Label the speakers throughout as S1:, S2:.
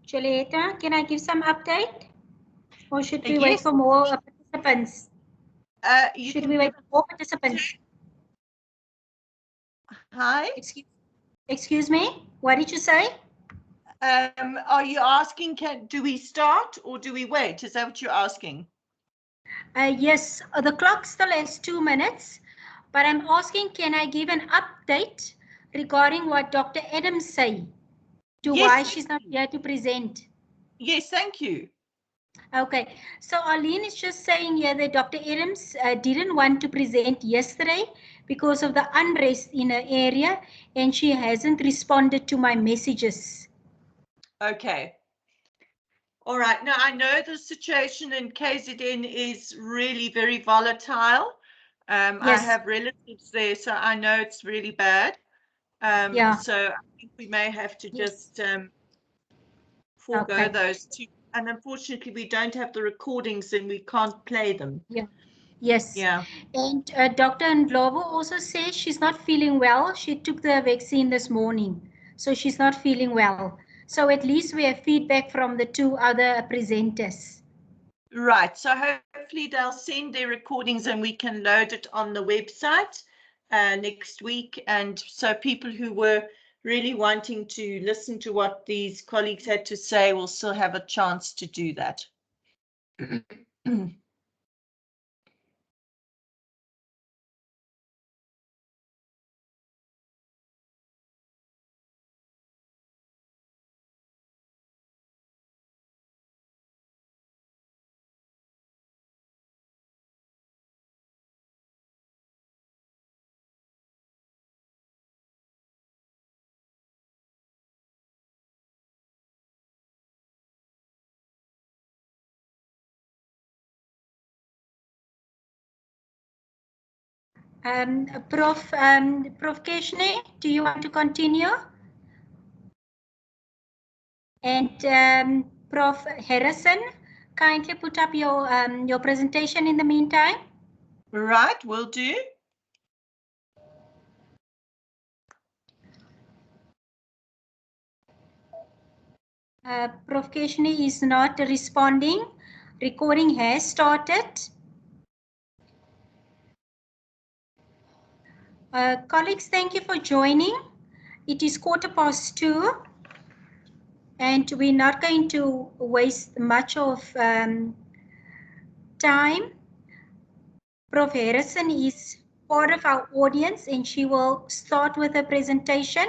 S1: Julieta, can I give some update? Or should we wait
S2: Yes.
S1: for more participants?
S2: Should
S1: we wait for more participants?
S2: Hi.
S1: Excuse me? What did you say?
S2: Are you asking, do we start or do we wait? Is that what you're asking?
S1: Yes, the clock still has 2 minutes, but I'm asking, can I give an update regarding what Dr. Adams said to why she's not here to present?
S2: Yes, thank you.
S1: Okay, so Arlene is just saying here that Dr. Adams didn't want to present yesterday because of the unrest in her area, and she hasn't responded to my messages.
S2: Okay. All right. Now, I know the situation in KZN is really very volatile.
S1: Yes.
S2: I have relatives there, so I know it's really bad.
S1: Yeah.
S2: So I think we may have to just forego those two. And unfortunately, we don't have the recordings and we can't play them.
S1: Yeah. Yes.
S2: Yeah.
S1: And Dr. Ndlovu also says she's not feeling well. She took the vaccine this morning, so she's not feeling well. So at least we have feedback from the 2 other presenters.
S2: Right. So hopefully they'll send their recordings and we can load it on the website next week. And so people who were really wanting to listen to what these colleagues had to say will still have a chance to do that.
S1: Prof Keshne, do you want to continue? And Prof Harrison, kindly put up your presentation in the meantime.
S2: Right, will do.
S1: Prof Keshne is not responding. Recording has started. Colleagues, thank you for joining. It is 2:15, and we're not going to waste much of time. Prof Harrison is part of our audience, and she will start with her presentation.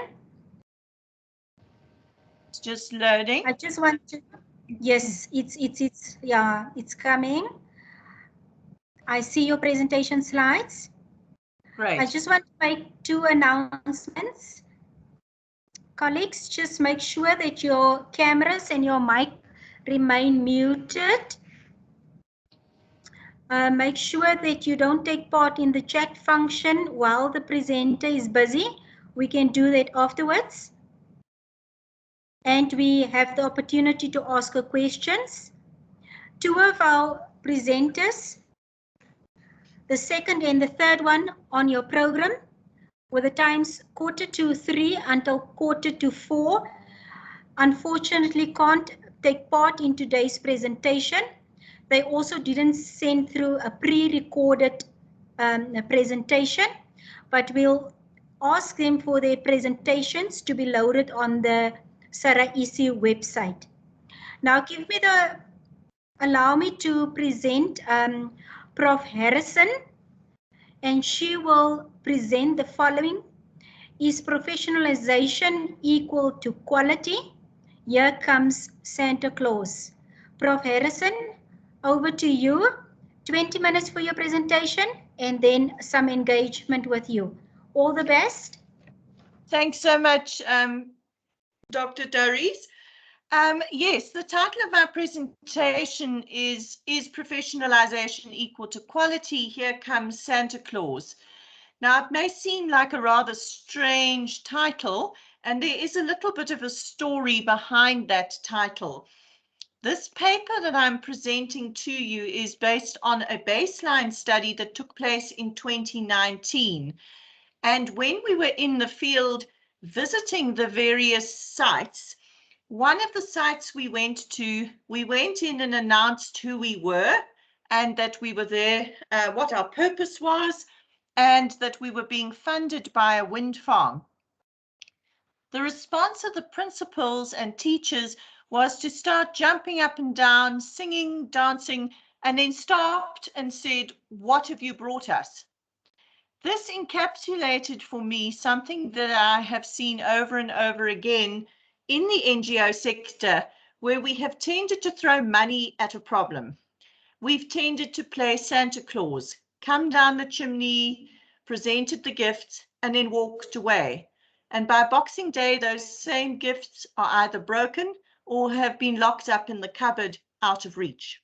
S2: It's just loading.
S1: I just want to, yes, it's coming. I see your presentation slides.
S2: Great.
S1: I just want to make 2 announcements. Colleagues, just make sure that your cameras and your mic remain muted. Make sure that you don't take part in the chat function while the presenter is busy. We can do that afterwards. And we have the opportunity to ask questions. 2 of our presenters, the second and the third one on your program, with the times 2:45 until 3:45, unfortunately can't take part in today's presentation. They also didn't send through a pre-recorded presentation, but we'll ask them for their presentations to be loaded on the SARA-EC website. Now allow me to present Prof. Harrison, and she will present the following. Is professionalization equal to quality? Here comes Santa Claus. Prof. Harrison, over to you. 20 minutes for your presentation and then some engagement with you. All the best.
S2: Thanks so much, Dr. Doris. Yes, the title of my presentation is Professionalization Equal to Quality? Here comes Santa Claus. Now, it may seem like a rather strange title, and there is a little bit of a story behind that title. This paper that I'm presenting to you is based on a baseline study that took place in 2019. And when we were in the field visiting the various sites, One of the sites we went to, we went in and announced who we were and that we were there, what our purpose was, and that we were being funded by a wind farm. The response of the principals and teachers was to start jumping up and down, singing, dancing, and then stopped and said, "What have you brought us?" This encapsulated for me something that I have seen over and over again in the NGO sector, where we have tended to throw money at a problem. We've tended to play Santa Claus, come down the chimney, presented the gifts, and then walked away. And by Boxing Day, those same gifts are either broken or have been locked up in the cupboard out of reach.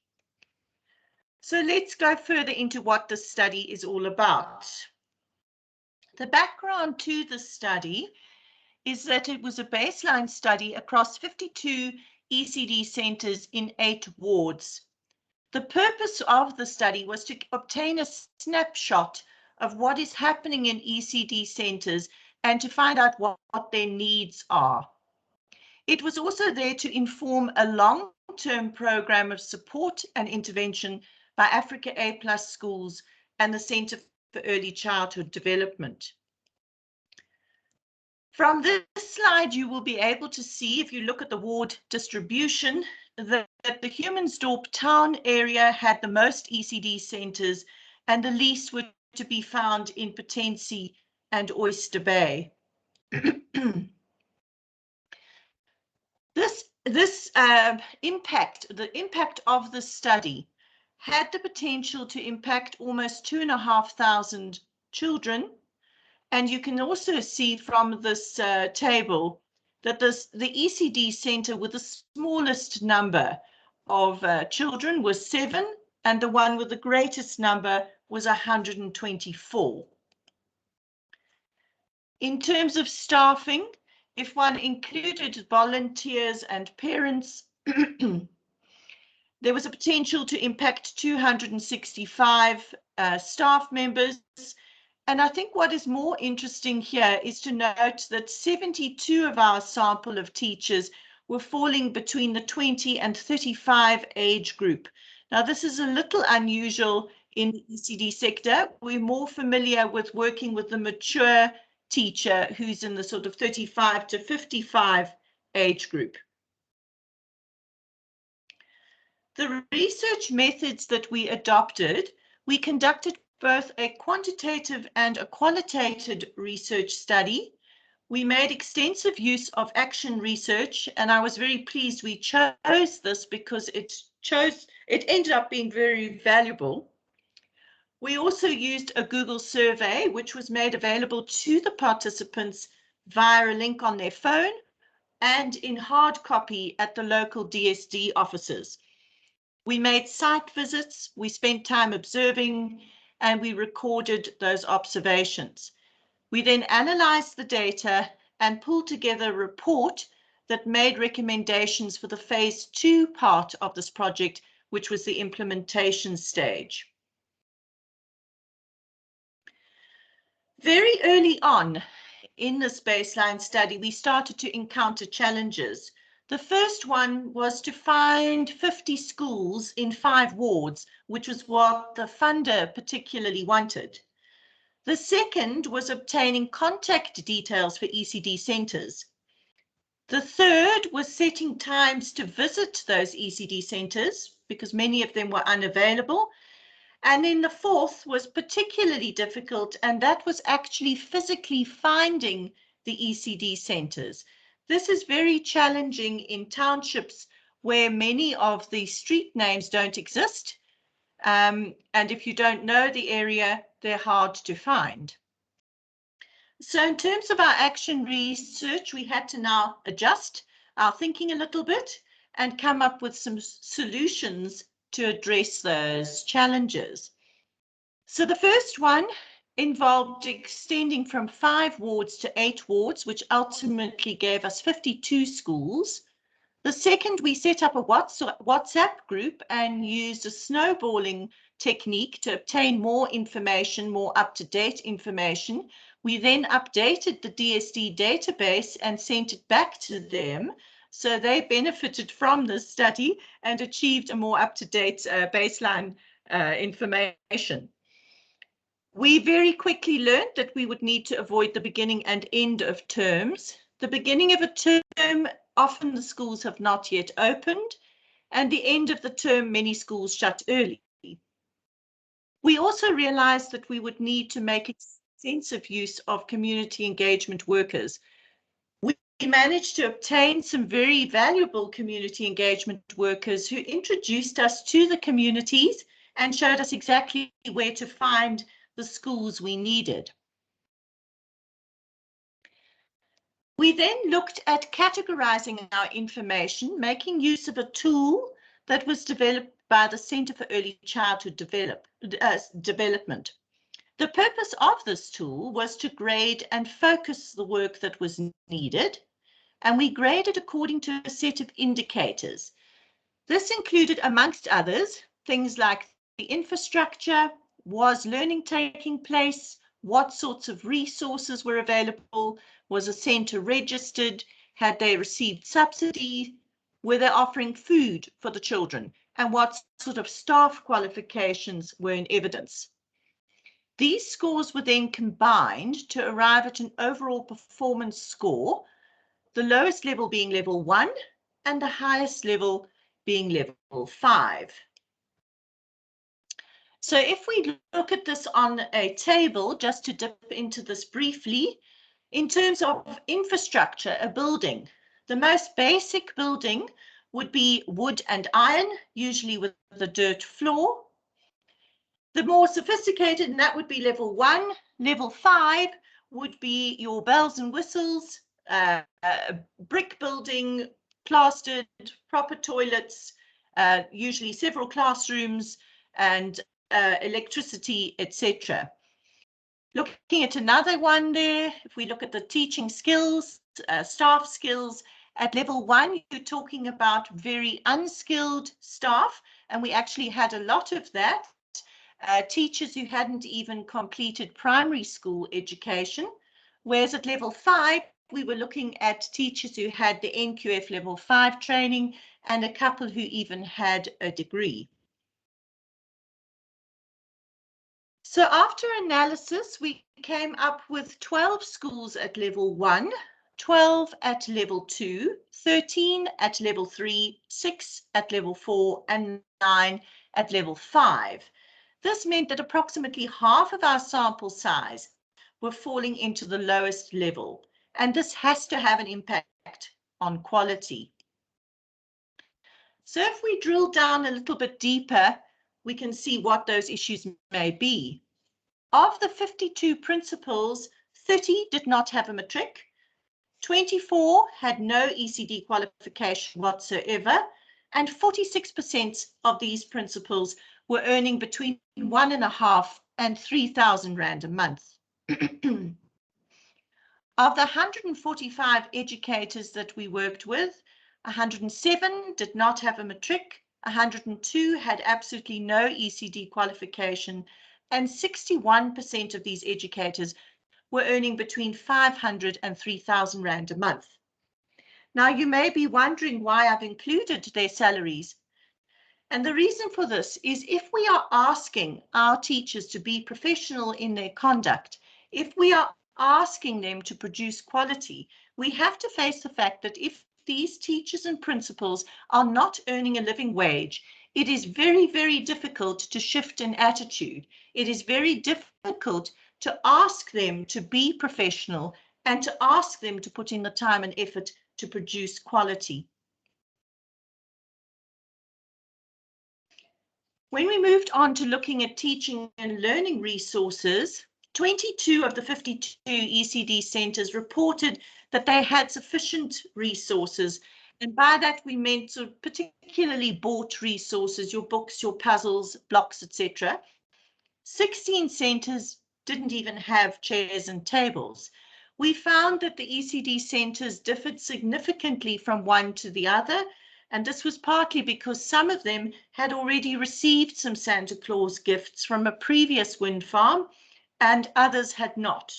S2: So let's go further into what this study is all about. The background to the study is that it was a baseline study across 52 ECD centres in 8 wards. The purpose of the study was to obtain a snapshot of what is happening in ECD centres and to find out what their needs are. It was also there to inform a long-term program of support and intervention by Africa A+ schools and the Centre for Early Childhood Development. From this slide, you will be able to see, if you look at the ward distribution, that the Humansdorp town area had the most ECD centres and the least were to be found in Potensi and Oyster Bay. The impact of the study had the potential to impact almost 2,500 children. And you can also see from this table that the ECD centre with the smallest number of children was 7, and the one with the greatest number was 124. In terms of staffing, if one included volunteers and parents, there was a potential to impact 265 staff members. And I think what is more interesting here is to note that 72 of our sample of teachers were falling between the 20 and 35 age group. Now, this is a little unusual in the ECD sector. We're more familiar with working with the mature teacher who's in the sort of 35 to 55 age group. The research methods that we adopted, we conducted both a quantitative and a qualitative research study. We made extensive use of action research, and I was very pleased we chose this because it ended up being very valuable. We also used a Google survey, which was made available to the participants via a link on their phone and in hard copy at the local DSD offices. We made site visits, we spent time observing, and we recorded those observations. We then analyzed the data and pulled together a report that made recommendations for the phase 2 part of this project, which was the implementation stage. Very early on in this baseline study, we started to encounter challenges. The first one was to find 50 schools in 5 wards, which was what the funder particularly wanted. The second was obtaining contact details for ECD centres. The third was setting times to visit those ECD centres because many of them were unavailable. And then the fourth was particularly difficult, and that was actually physically finding the ECD centres. This is very challenging in townships where many of the street names don't exist. And if you don't know the area, they're hard to find. So in terms of our action research, we had to now adjust our thinking a little bit and come up with some solutions to address those challenges. So the first one involved extending from 5 wards to 8 wards, which ultimately gave us 52 schools. The second, we set up a WhatsApp group and used a snowballing technique to obtain more information, more up-to-date information. We then updated the DSD database and sent it back to them So they benefited from this study and achieved a more up-to-date baseline information. We very quickly learned that we would need to avoid the beginning and end of terms. The beginning of a term, often the schools have not yet opened, and the end of the term, many schools shut early. We also realized that we would need to make extensive use of community engagement workers. We managed to obtain some very valuable community engagement workers who introduced us to the communities and showed us exactly where to find the schools we needed. We then looked at categorizing our information, making use of a tool that was developed by the Center for Early Childhood Development. The purpose of this tool was to grade and focus the work that was needed, and we graded according to a set of indicators. This included, amongst others, things like the infrastructure, was learning taking place, what sorts of resources were available, was a centre registered, had they received subsidy, were they offering food for the children, and what sort of staff qualifications were in evidence. These scores were then combined to arrive at an overall performance score, the lowest level being level 1 and the highest level being level 5. So if we look at this on a table, just to dip into this briefly, in terms of infrastructure, a building, the most basic building would be wood and iron, usually with a dirt floor. The more sophisticated, and that would be level 1, level 5 would be your bells and whistles, brick building, plastered, proper toilets, usually several classrooms, and electricity, etc. Looking at another one there, if we look at the teaching skills, staff skills, at level 1, you're talking about very unskilled staff, and we actually had a lot of that. Teachers who hadn't even completed primary school education, whereas at level 5, we were looking at teachers who had the NQF level 5 training and a couple who even had a degree. So after analysis, we came up with 12 schools at level 1, 12 at level 2, 13 at level 3, 6 at level 4, and 9 at level 5. This meant that approximately half of our sample size were falling into the lowest level, and this has to have an impact on quality. So if we drill down a little bit deeper, we can see what those issues may be. Of the 52 principals, 30 did not have a matric, 24 had no ECD qualification whatsoever, and 46% of these principals were earning between 1.5 and 3,000 Rand a month. Of the 145 educators that we worked with, 107 did not have a matric, 102 had absolutely no ECD qualification, and 61% of these educators were earning between 500 and 3,000 Rand a month. Now, you may be wondering why I've included their salaries. And the reason for this is if we are asking our teachers to be professional in their conduct, if we are asking them to produce quality, we have to face the fact that if these teachers and principals are not earning a living wage, it is very, very difficult to shift an attitude. It is very difficult to ask them to be professional and to ask them to put in the time and effort to produce quality. When we moved on to looking at teaching and learning resources, 22 of the 52 ECD centres reported that they had sufficient resources. And by that, we meant sort of particularly bought resources, your books, your puzzles, blocks, etc. 16 centres didn't even have chairs and tables. We found that the ECD centres differed significantly from one to the other, and this was partly because some of them had already received some Santa Claus gifts from a previous wind farm, and others had not.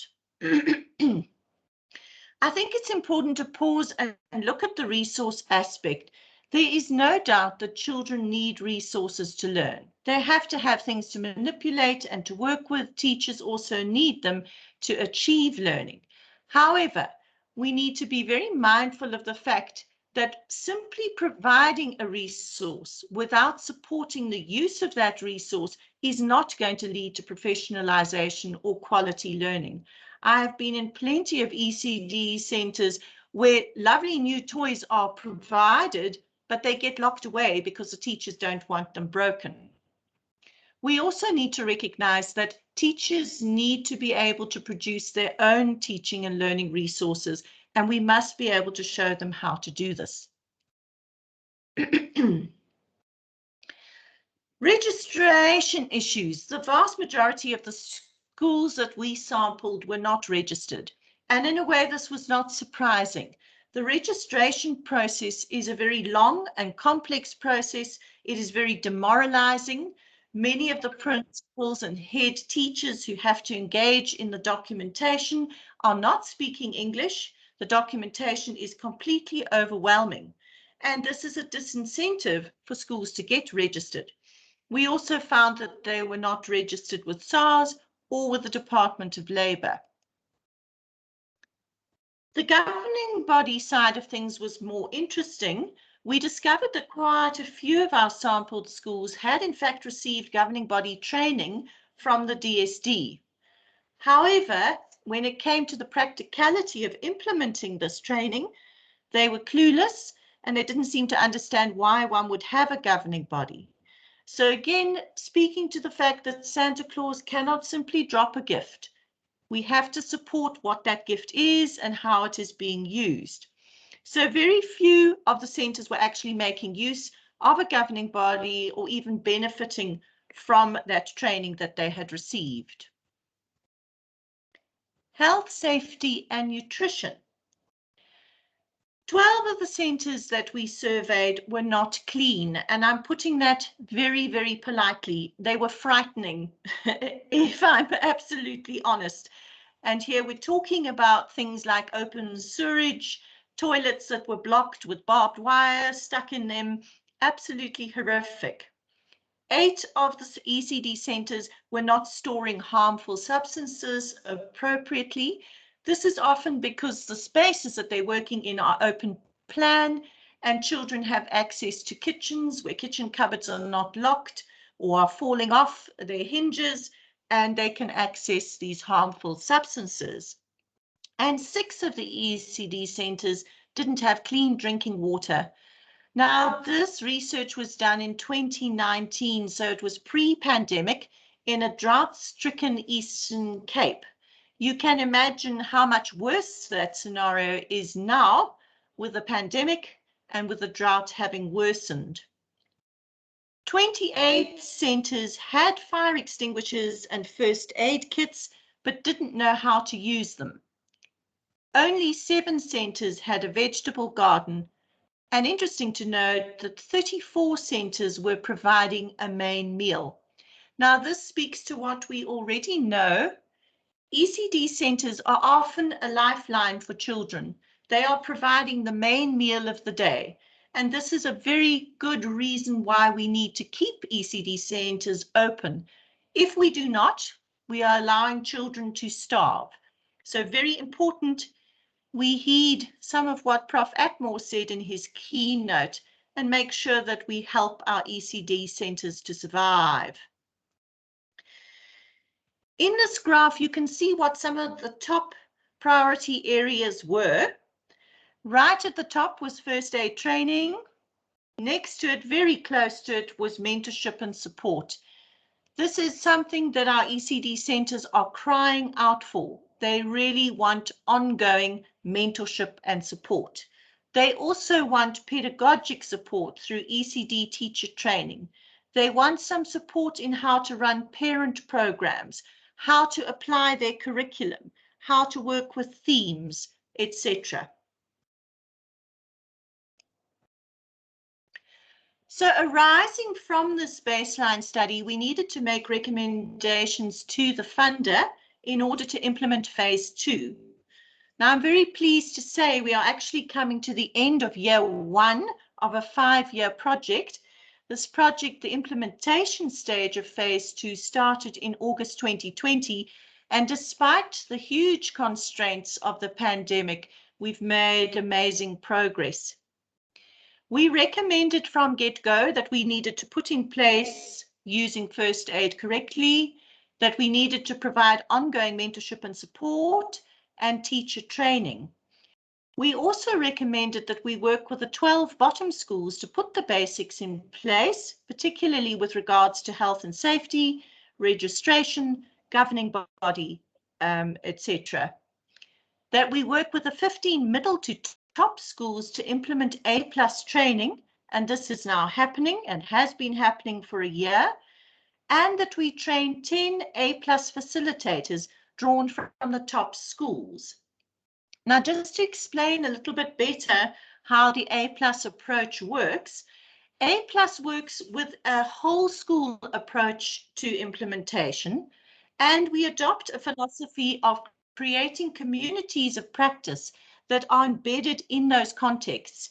S2: I think it's important to pause and look at the resource aspect. There is no doubt that children need resources to learn. They have to have things to manipulate and to work with. Teachers also need them to achieve learning. However, we need to be very mindful of the fact that simply providing a resource without supporting the use of that resource is not going to lead to professionalization or quality learning. I have been in plenty of ECD centers where lovely new toys are provided, but they get locked away because the teachers don't want them broken. We also need to recognize that teachers need to be able to produce their own teaching and learning resources, and we must be able to show them how to do this. Registration issues. The vast majority of the schools that we sampled were not registered. And in a way, this was not surprising. The registration process is a very long and complex process. It is very demoralizing. Many of the principals and head teachers who have to engage in the documentation are not speaking English. The documentation is completely overwhelming. And this is a disincentive for schools to get registered. We also found that they were not registered with SARS or with the Department of Labour. The governing body side of things was more interesting. We discovered that quite a few of our sampled schools had in fact received governing body training from the DSD. However, when it came to the practicality of implementing this training, they were clueless and they didn't seem to understand why one would have a governing body. So again, speaking to the fact that Santa Claus cannot simply drop a gift. We have to support what that gift is and how it is being used. So very few of the centres were actually making use of a governing body or even benefiting from that training that they had received. Health, safety and nutrition. 12 of the centres that we surveyed were not clean, and I'm putting that very, very politely. They were frightening, if I'm absolutely honest. And here we're talking about things like open sewerage, toilets that were blocked with barbed wire stuck in them, absolutely horrific. 8 of the ECD centres were not storing harmful substances appropriately. This is often because the spaces that they're working in are open plan and children have access to kitchens where kitchen cupboards are not locked or are falling off their hinges, and they can access these harmful substances. And 6 of the ECD centres didn't have clean drinking water. Now, this research was done in 2019, so it was pre-pandemic in a drought-stricken Eastern Cape. You can imagine how much worse that scenario is now with the pandemic and with the drought having worsened. 28 centres had fire extinguishers and first aid kits, but didn't know how to use them. Only 7 centres had a vegetable garden. And interesting to note that 34 centres were providing a main meal. Now, this speaks to what we already know. ECD centres are often a lifeline for children. They are providing the main meal of the day. And this is a very good reason why we need to keep ECD centres open. If we do not, we are allowing children to starve. So very important we heed some of what Prof. Atmore said in his keynote and make sure that we help our ECD centres to survive. In this graph, you can see what some of the top priority areas were. Right at the top was first aid training. Next to it, very close to it, was mentorship and support. This is something that our ECD centres are crying out for. They really want ongoing mentorship and support. They also want pedagogic support through ECD teacher training. They want some support in how to run parent programs, how to apply their curriculum, how to work with themes, etc. So arising from this baseline study, we needed to make recommendations to the funder in order to implement phase 2. Now, I'm very pleased to say we are actually coming to the end of year 1 of a 5-year project. This project, the implementation stage of phase 2, started in August 2020. And despite the huge constraints of the pandemic, we've made amazing progress. We recommended from get-go that we needed to put in place using first aid correctly, that we needed to provide ongoing mentorship and support, and teacher training. We also recommended that we work with the 12 bottom schools to put the basics in place, particularly with regards to health and safety, registration, governing body, etc. That we work with the 15 middle to top schools to implement A+ training, and this is now happening and has been happening for a year, and that we train 10 A+ facilitators drawn from the top schools. Now, just to explain a little bit better how the A+ approach works, A+ works with a whole school approach to implementation, and we adopt a philosophy of creating communities of practice that are embedded in those contexts.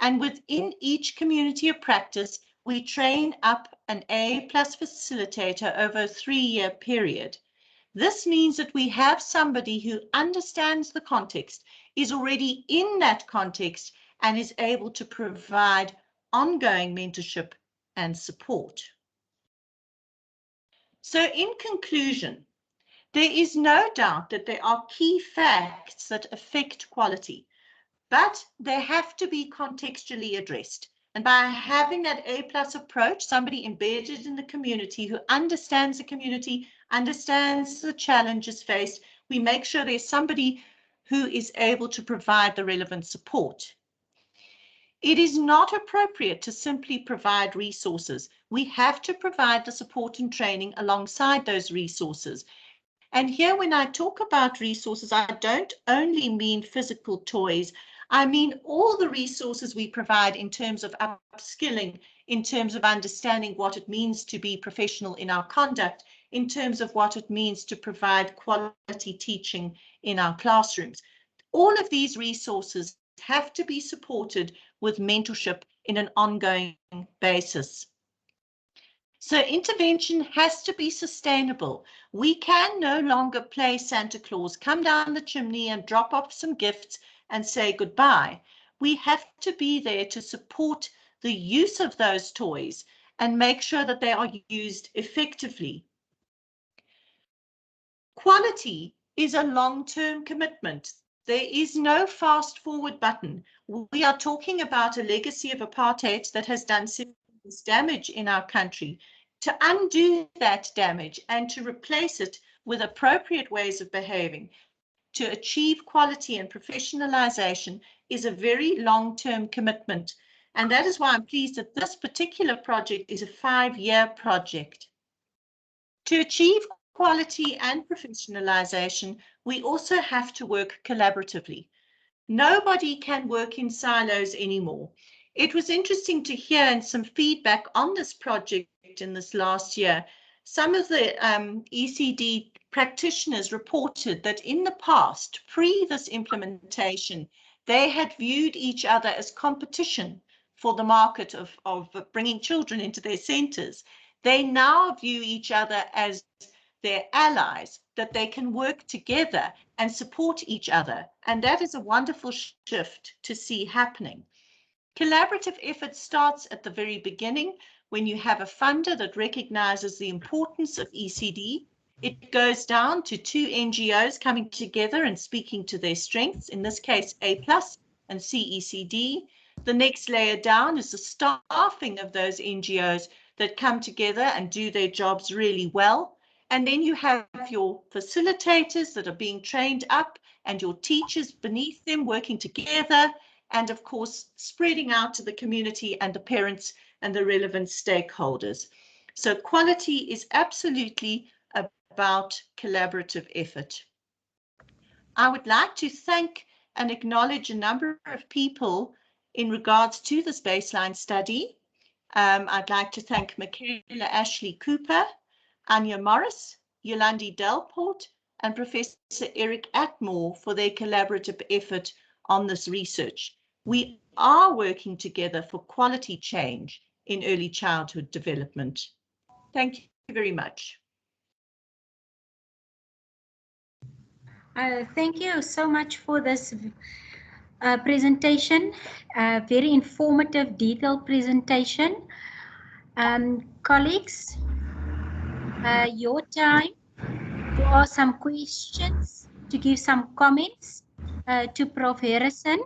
S2: And within each community of practice, we train up an A+ facilitator over a 3-year period. This means that we have somebody who understands the context, is already in that context, and is able to provide ongoing mentorship and support. So in conclusion, there is no doubt that there are key facts that affect quality, but they have to be contextually addressed. And by having that A+ approach, somebody embedded in the community who understands the community, understands the challenges faced, we make sure there's somebody who is able to provide the relevant support. It is not appropriate to simply provide resources. We have to provide the support and training alongside those resources. And here, when I talk about resources, I don't only mean physical toys. I mean all the resources we provide in terms of upskilling, in terms of understanding what it means to be professional in our conduct, in terms of what it means to provide quality teaching in our classrooms. All of these resources have to be supported with mentorship in an ongoing basis. So intervention has to be sustainable. We can no longer play Santa Claus, come down the chimney and drop off some gifts and say goodbye. We have to be there to support the use of those toys and make sure that they are used effectively. Quality is a long-term commitment. There is no fast forward button. We are talking about a legacy of apartheid that has done serious damage in our country. To undo that damage and to replace it with appropriate ways of behaving, to achieve quality and professionalization, is a very long-term commitment. And that is why I'm pleased that this particular project is a 5-year project. To achieve quality and professionalization, we also have to work collaboratively. Nobody can work in silos anymore. It was interesting to hear and some feedback on this project in this last year. Some of the ECD practitioners reported that in the past, pre this implementation, they had viewed each other as competition for the market of bringing children into their centres. They now view each other as their allies, that they can work together and support each other. And that is a wonderful shift to see happening. Collaborative effort starts at the very beginning when you have a funder that recognizes the importance of ECD. It goes down to 2 NGOs coming together and speaking to their strengths, in this case A+ and CECD. The next layer down is the staffing of those NGOs that come together and do their jobs really well. And then you have your facilitators that are being trained up and your teachers beneath them working together, and of course, spreading out to the community and the parents and the relevant stakeholders. So quality is absolutely about collaborative effort. I would like to thank and acknowledge a number of people in regards to this baseline study. I'd like to thank Michaela Ashley Cooper, Anya Morris, Yolandi Delport, and Professor Eric Atmore for their collaborative effort on this research. We are working together for quality change in early childhood development. Thank you very much.
S1: Thank you so much for this presentation, very informative, detailed presentation. Colleagues, your time to ask some questions, to give some comments to Prof. Harrison.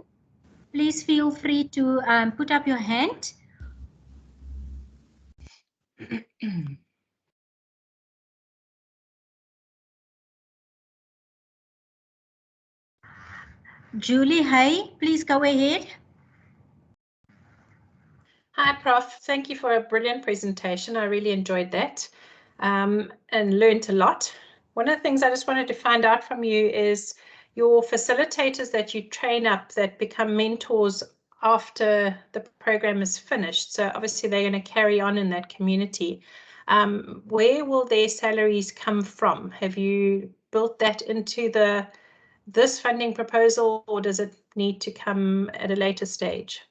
S1: Please feel free to put up your hand. Julie, hey, please go ahead.
S3: Hi, Prof. Thank you for a brilliant presentation. I really enjoyed that and learned a lot. One of the things I just wanted to find out from you is your facilitators that you train up that become mentors after the program is finished. So obviously they're going to carry on in that community. Where will their salaries come from? Have you built that into this funding proposal, or does it need to come at a later stage?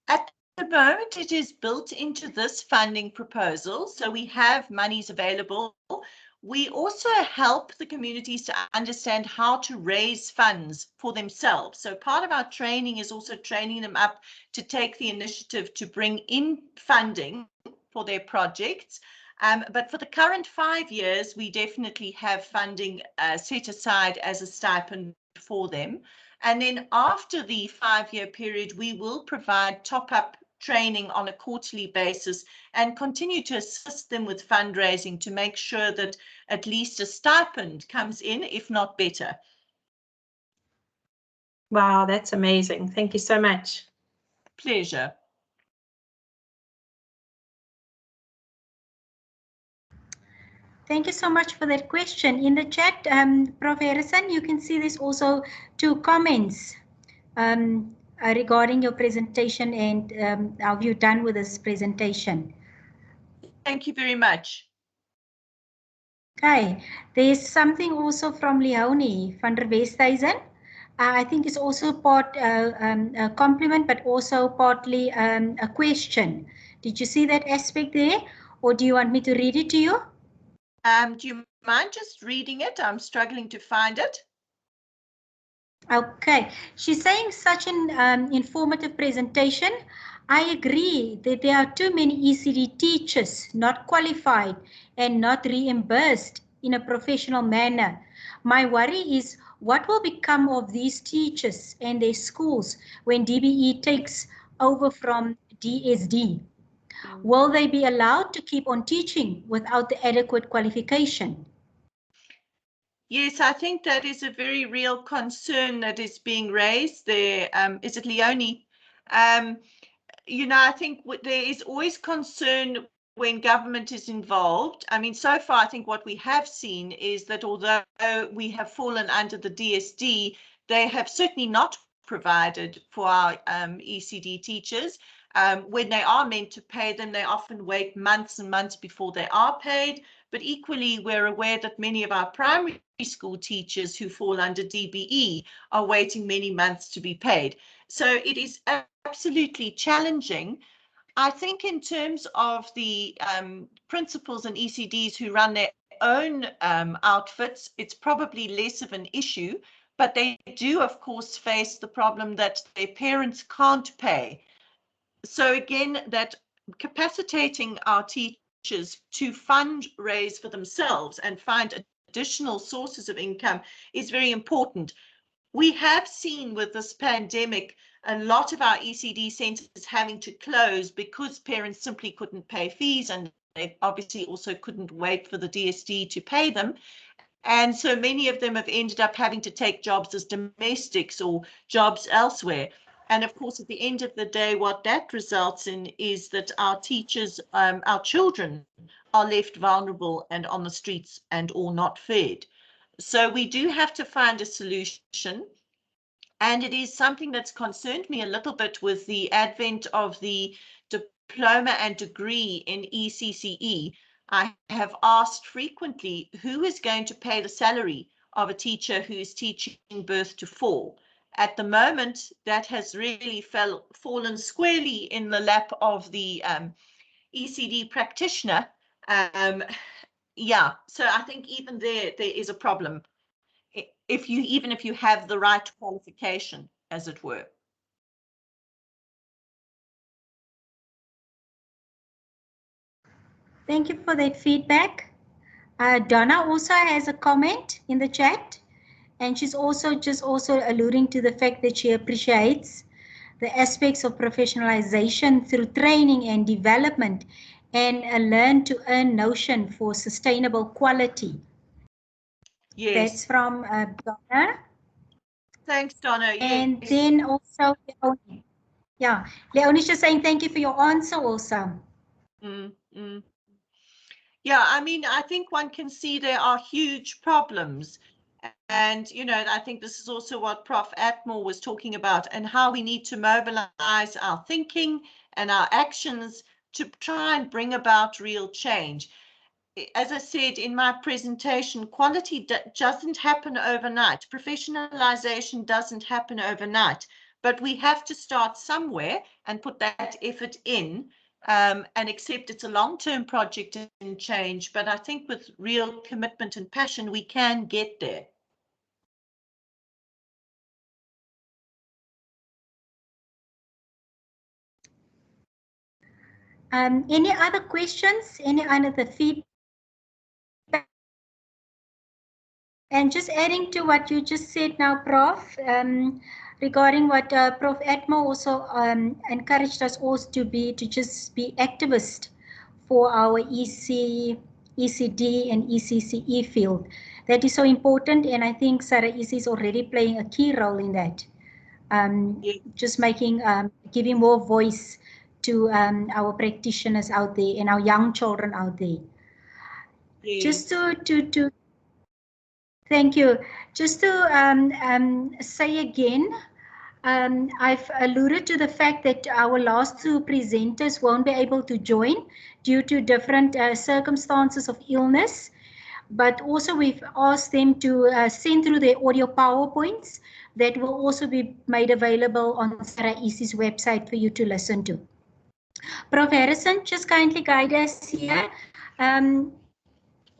S2: At the moment, it is built into this funding proposal, so we have monies available. We also help the communities to understand how to raise funds for themselves. So part of our training is also training them up to take the initiative to bring in funding for their projects. But for the current 5 years, we definitely have funding set aside as a stipend for them. And then after the 5-year period, we will provide top-up training on a quarterly basis and continue to assist them with fundraising to make sure that at least a stipend comes in, if not better.
S3: Wow, that's amazing. Thank you so much.
S2: Pleasure.
S1: Thank you so much for that question. In the chat, Prof. Harrison, you can see there's also 2 comments regarding your presentation and how you've done with this presentation.
S2: Thank you very much.
S1: Okay, there's something also from Leonie van der Westhuizen. I think it's also part a compliment, but also partly a question. Did you see that aspect there, or do you want me to read it to you?
S2: Do you mind just reading it? I'm struggling to find it.
S1: Okay, she's saying such an informative presentation. I agree that there are too many ECD teachers not qualified and not reimbursed in a professional manner. My worry is what will become of these teachers and their schools when DBE takes over from DSD? Will they be allowed to keep on teaching without the adequate qualification?
S2: Yes, I think that is a very real concern that is being raised there. Is it Leonie? You know, I think there is always concern when government is involved. I mean, so far, I think what we have seen is that although we have fallen under the DSD, they have certainly not provided for our ECD teachers. When they are meant to pay them, they often wait months and months before they are paid. But equally, we're aware that many of our primary school teachers who fall under DBE are waiting many months to be paid. So it is absolutely challenging. I think in terms of the principals and ECDs who run their own outfits, it's probably less of an issue, but they do, of course, face the problem that their parents can't pay. So again, that capacitating our teachers to fundraise for themselves and find additional sources of income is very important. We have seen with this pandemic a lot of our ECD centres having to close because parents simply couldn't pay fees, and they obviously also couldn't wait for the DSD to pay them. And so many of them have ended up having to take jobs as domestics or jobs elsewhere. And of course, at the end of the day, what that results in is that our teachers, our children are left vulnerable and on the streets and or not fed. So we do have to find a solution. And it is something that's concerned me a little bit with the advent of the diploma and degree in ECCE. I have asked frequently, who is going to pay the salary of a teacher who is teaching birth to 4? At the moment, that has really fallen squarely in the lap of the ECD practitioner. Yeah, so I think even there is a problem, even if you have the right qualification, as it were.
S1: Thank you for that feedback. Donna also has a comment in the chat, and she's also alluding to the fact that she appreciates the aspects of professionalization through training and development and a learn to earn notion for sustainable quality.
S2: Yes.
S1: That's from Donna.
S2: Thanks, Donna.
S1: And
S2: yes.
S1: then also, yeah, Leonie's just saying thank you for your answer also.
S2: Yeah, I mean, I think one can see there are huge problems. And, you know, I think this is also what Prof. Atmore was talking about, and how we need to mobilize our thinking and our actions to try and bring about real change. As I said in my presentation, quality doesn't happen overnight. Professionalization doesn't happen overnight, but we have to start somewhere and put that effort in, and accept it's a long-term project and change. But I think with real commitment and passion, we can get there.
S1: Any other questions? Any other feedback? And just adding to what you just said now, Prof, regarding what Prof. Atmo also encouraged us all to just be activists for our ECD and ECCE field. That is so important, and I think Sarah is already playing a key role in that. Just giving more voice to our practitioners out there and our young children out there. Yes. Just to thank you. Just to say again, I've alluded to the fact that our last two presenters won't be able to join due to different circumstances of illness. But also we've asked them to send through their audio PowerPoints that will also be made available on Sarah Easie's website for you to listen to. Prof. Harrison, just kindly guide us here.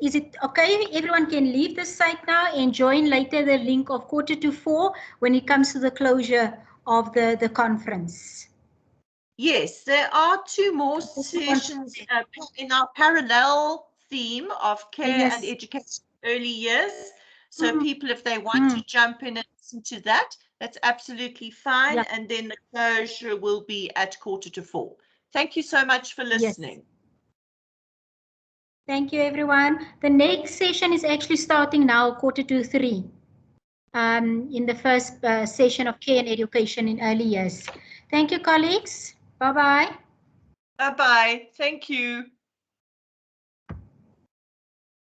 S1: Is it okay if everyone can leave the site now and join later the link of 3:45 when it comes to the closure of the conference?
S2: Yes, there are 2 more sessions in our parallel theme of care and education early years. So people, if they want to jump in and listen to that, that's absolutely fine. Yeah. And then the closure will be at 3:45. Thank you so much for listening. Yes.
S1: Thank you, everyone. The next session is actually starting now, 2:45, in the first session of care and education in early years. Thank you, colleagues. Bye-bye.
S2: Bye-bye. Thank you.